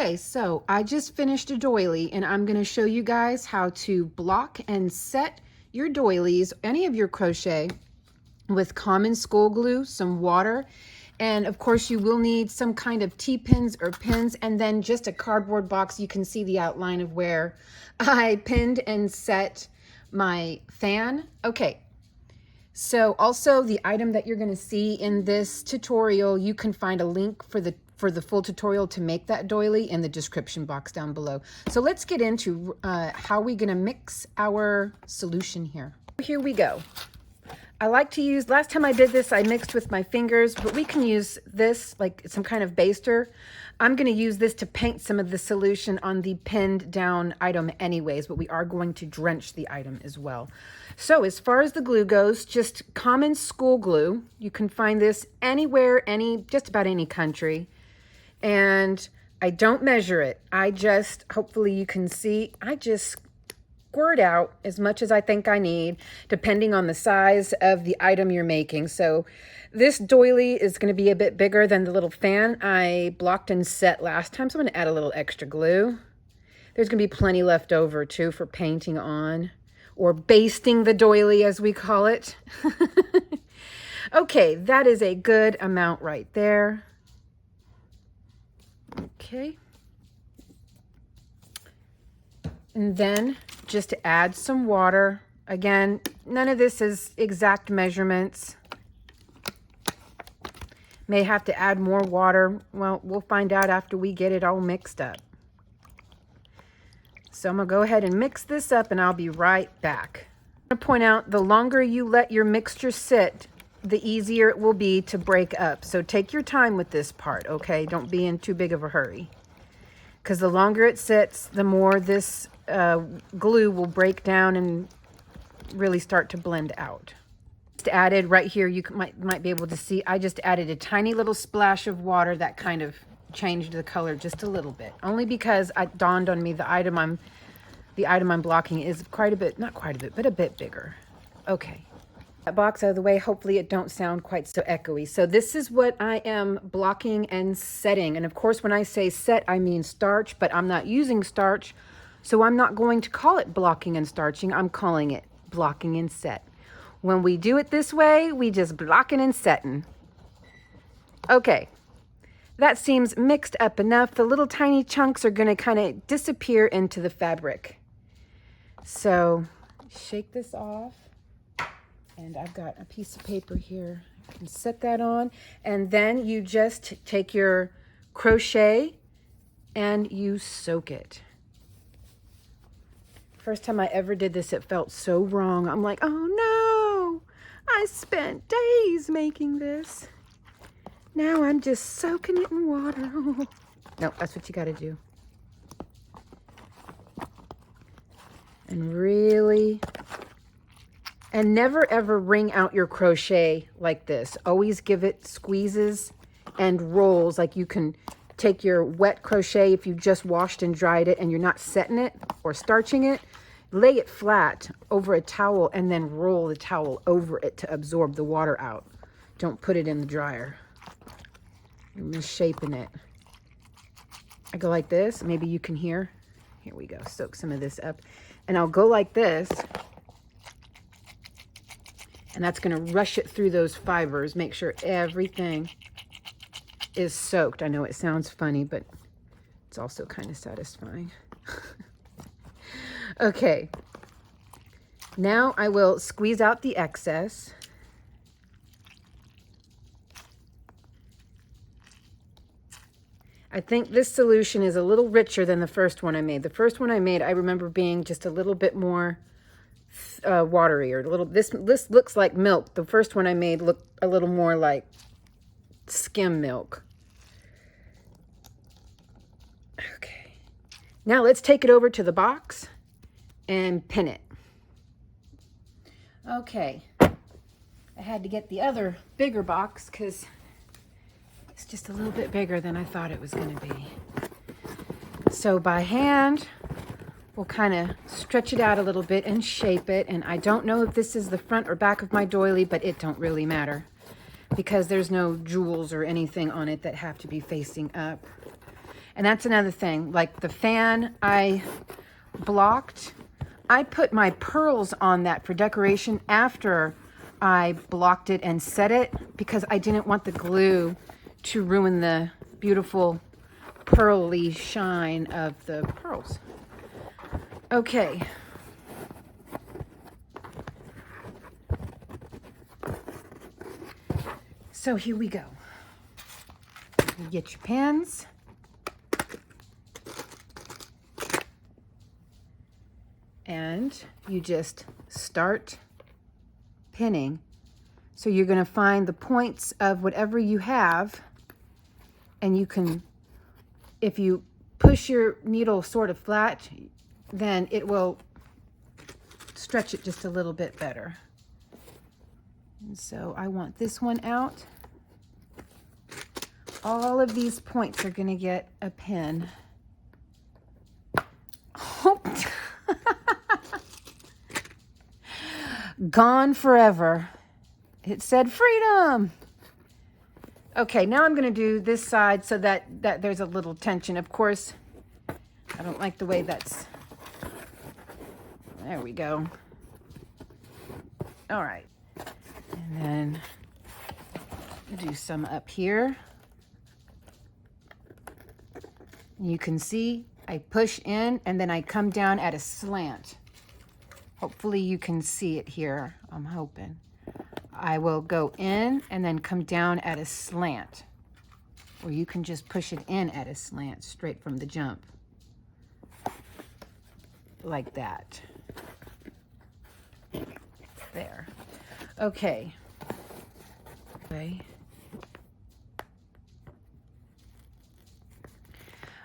Okay, so I just finished a doily and I'm going to show you guys how to block and set your doilies, any of your crochet, with common school glue, some water, and of course you will need some kind of T-pins or pins, and then just a cardboard box. You can see the outline of where I pinned and set my fan. Okay, so also the item that you're going to see in this tutorial, you can find a link for the full tutorial to make that doily in the description box down below. So let's get into how we're going to mix our solution here. Here we go. I like to use, last time I did this, I mixed with my fingers, but we can use this like some kind of baster. I'm going to use this to paint some of the solution on the pinned down item anyways, but we are going to drench the item as well. So as far as the glue goes, just common school glue. You can find this anywhere, just about any country. And I don't measure it. I just, hopefully you can see, I just squirt out as much as I think I need, depending on the size of the item you're making. So this doily is going to be a bit bigger than the little fan I blocked and set last time. So I'm going to add a little extra glue. There's going to be plenty left over too for painting on, or basting the doily as we call it. Okay, that is a good amount right there. Okay. And then just to add some water. Again, none of this is exact measurements. May have to add more water. Well, we'll find out after we get it all mixed up. So I'm going to go ahead and mix this up and I'll be right back. I'm going to point out the longer you let your mixture sit, the easier it will be to break up. So take your time with this part, okay? Don't be in too big of a hurry. Because the longer it sits, the more this glue will break down and really start to blend out. Just added right here, you might be able to see, I just added a tiny little splash of water that kind of changed the color just a little bit. Only because it dawned on me the item I'm blocking is quite a bit, not quite a bit, but a bit bigger. Okay. That box out of the way, hopefully it don't sound quite so echoey. So this is what I am blocking and setting. And of course, when I say set, I mean starch, but I'm not using starch. So I'm not going to call it blocking and starching. I'm calling it blocking and set. When we do it this way, we just blocking and setting. Okay, that seems mixed up enough. The little tiny chunks are gonna kind of disappear into the fabric. So shake this off. And I've got a piece of paper here. I can set that on. And then you just take your crochet and you soak it. First time I ever did this, it felt so wrong. I'm like, oh no, I spent days making this. Now I'm just soaking it in water. No, that's what you got to do. And really... And never ever wring out your crochet like this. Always give it squeezes and rolls. Like you can take your wet crochet if you just washed and dried it and you're not setting it or starching it. Lay it flat over a towel and then roll the towel over it to absorb the water out. Don't put it in the dryer. You're misshaping it. I go like this. Maybe you can hear. Here we go. Soak some of this up. And I'll go like this. And that's going to rush it through those fibers. Make sure everything is soaked. I know it sounds funny, but it's also kind of satisfying. Okay. Now I will squeeze out the excess. I think this solution is a little richer than the first one I made. The first one I made, I remember being just a little bit more watery, or a little, this looks like milk. The first one I made looked a little more like skim milk. Okay, now let's take it over to the box and pin it. Okay, I had to get the other bigger box because it's just a little bit bigger than I thought it was going to be. So by hand, we'll kind of stretch it out a little bit and shape it. And I don't know if this is the front or back of my doily, but it don't really matter because there's no jewels or anything on it that have to be facing up. And that's another thing, like the fan I blocked, I put my pearls on that for decoration after I blocked it and set it because I didn't want the glue to ruin the beautiful pearly shine of the pearls. Okay. So here we go. You get your pins. And you just start pinning. So you're going to find the points of whatever you have, and you can, if you push your needle sort of flat, then it will stretch it just a little bit better. And so I want this one out. All of these points are going to get a pin. Oh. Gone forever. It said freedom. Okay, now I'm going to do this side so that there's a little tension. Of course, I don't like the way that's... There we go. All right. And then do some up here. You can see I push in and then I come down at a slant. Hopefully you can see it here, I'm hoping. I will go in and then come down at a slant. Or you can just push it in at a slant straight from the jump. Like that. There. Okay.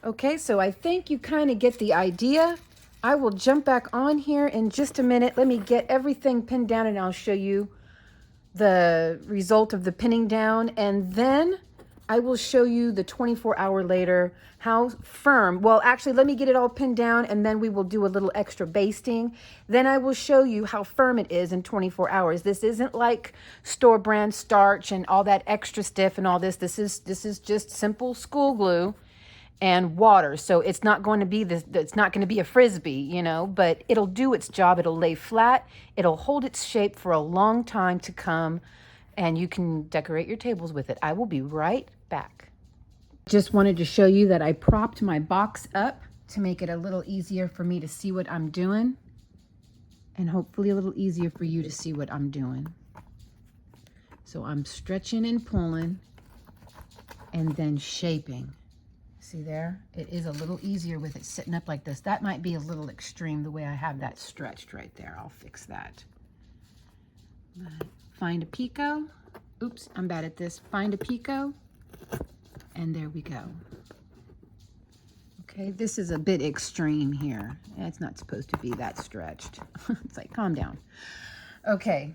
Okay, so I think you kind of get the idea. I will jump back on here in just a minute. Let me get everything pinned down and I'll show you the result of the pinning down. And then I will show you the 24-hour later how firm. Well, actually, let me get it all pinned down and then we will do a little extra basting. Then I will show you how firm it is in 24 hours. This isn't like store brand starch and all that extra stiff and all this. This is just simple school glue and water. So it's not going to be this, it's not going to be a frisbee, you know, but it'll do its job. It'll lay flat. It'll hold its shape for a long time to come, and you can decorate your tables with it. I will be right back. Just wanted to show you that I propped my box up to make it a little easier for me to see what I'm doing, and hopefully a little easier for you to see what I'm doing. So I'm stretching and pulling and then shaping. See there? It is a little easier with it sitting up like this. That might be a little extreme the way I have that stretched right there. I'll fix that. Find a picot. Oops, I'm bad at this. Find a picot. And there we go. Okay, this is a bit extreme here. It's not supposed to be that stretched. It's like, calm down. Okay.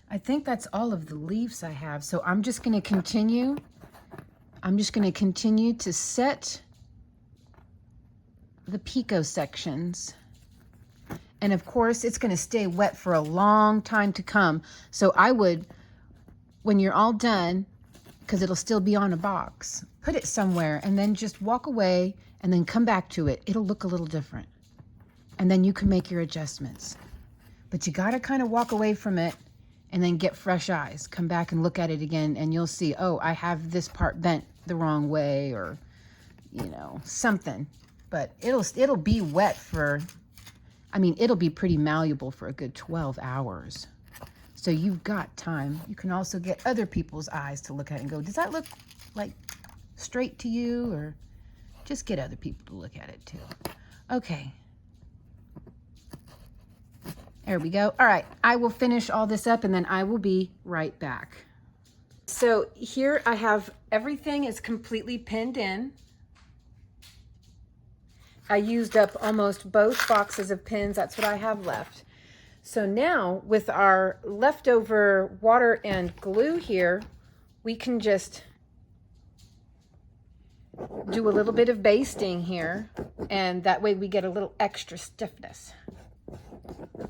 I think that's all of the leaves I have. So I'm just going to continue. I'm just going to continue to set the picot sections. And of course, it's going to stay wet for a long time to come. So I would, when you're all done, because it'll still be on a box, put it somewhere and then just walk away and then come back to it. It'll look a little different. And then you can make your adjustments. But you got to kind of walk away from it and then get fresh eyes. Come back and look at it again and you'll see, oh, I have this part bent the wrong way, or, you know, something. But it'll be wet for, I mean, it'll be pretty malleable for a good 12 hours. So you've got time. You can also get other people's eyes to look at it and go, does that look like straight to you? Or just get other people to look at it too. Okay. There we go. All right, I will finish all this up and then I will be right back. So here I have everything is completely pinned in. I used up almost both boxes of pins. That's what I have left. So now with our leftover water and glue here, we can just do a little bit of basting here, and that way we get a little extra stiffness.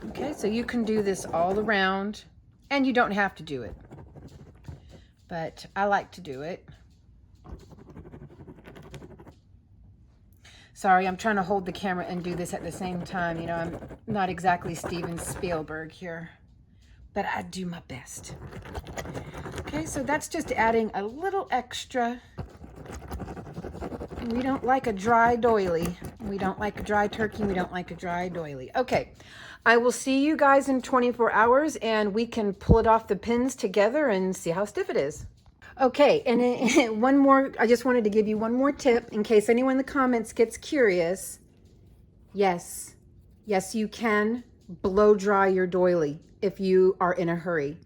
Okay, so you can do this all around, and you don't have to do it, but I like to do it. Sorry, I'm trying to hold the camera and do this at the same time. You know, I'm not exactly Steven Spielberg here, but I do my best. Okay, so that's just adding a little extra. We don't like a dry doily. We don't like a dry turkey. We don't like a dry doily. Okay, I will see you guys in 24 hours and we can pull it off the pins together and see how stiff it is. Okay, and one more, I just wanted to give you one more tip in case anyone in the comments gets curious. Yes, you can blow dry your doily if you are in a hurry.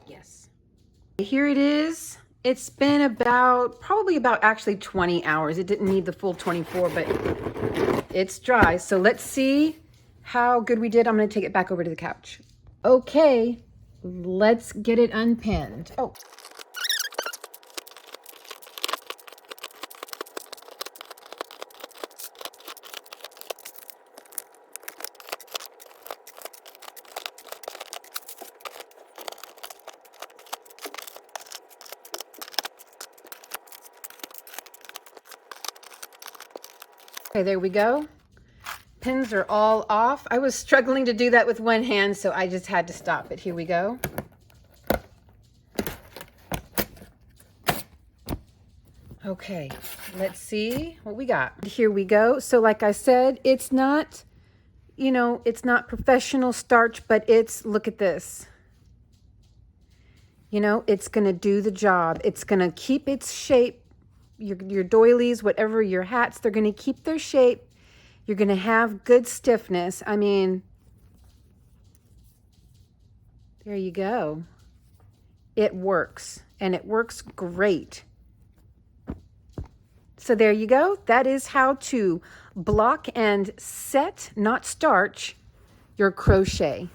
Yes. Here it is. It's been probably about actually 20 hours. It didn't need the full 24, but it's dry. So let's see how good we did. I'm going to take it back over to the couch. Okay, let's get it unpinned. Oh. Okay, there we go. Pins are all off. I was struggling to do that with one hand, so I just had to stop it. Here we go. Okay, let's see what we got. Here we go. So like I said, it's not, you know, it's not professional starch, but it's, look at this. You know, it's going to do the job. It's going to keep its shape. Your doilies, whatever, your hats, they're going to keep their shape. You're going to have good stiffness. I mean, there you go. It works, and it works great. So there you go. That is how to block and set, not starch, your crochet.